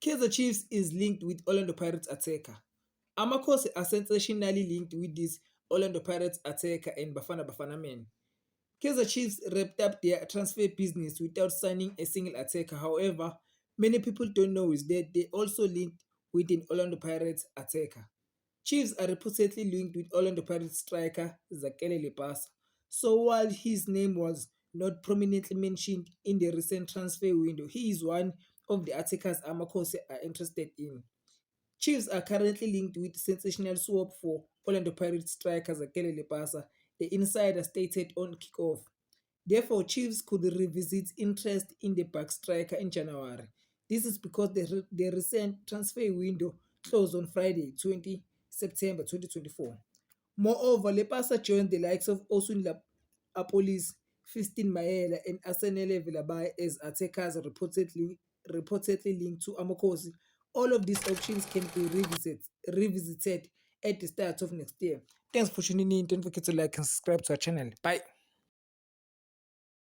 Kaizer Chiefs is linked with Orlando Pirates attacker. Amakhosi are sensationally linked with this Orlando Pirates attacker and Bafana Bafana man. Kaizer Chiefs wrapped up their transfer business without signing a single attacker. However, many people don't know is that they also linked with an Orlando Pirates attacker. Chiefs are reportedly linked with Orlando Pirates striker Zakele Lepasa. So while his name was not prominently mentioned in the recent transfer window, he is one of the attackers Amakhosi are interested in. Chiefs are currently linked with sensational swap for Orlando Pirates striker Zakele Lepasa, the insider stated on kickoff. Therefore, Chiefs could revisit interest in the back striker in January. This is because the recent transfer window closed on Friday, 20 September 2024. Moreover, Lepasa joined the likes of Osun Apolis, Fistin Maela, and Asenele Vilabai as attackers reportedly linked to Amakosi. All of these options can be revisited at the start of next year. Thanks for tuning in. Don't forget to like and subscribe to our channel. Bye.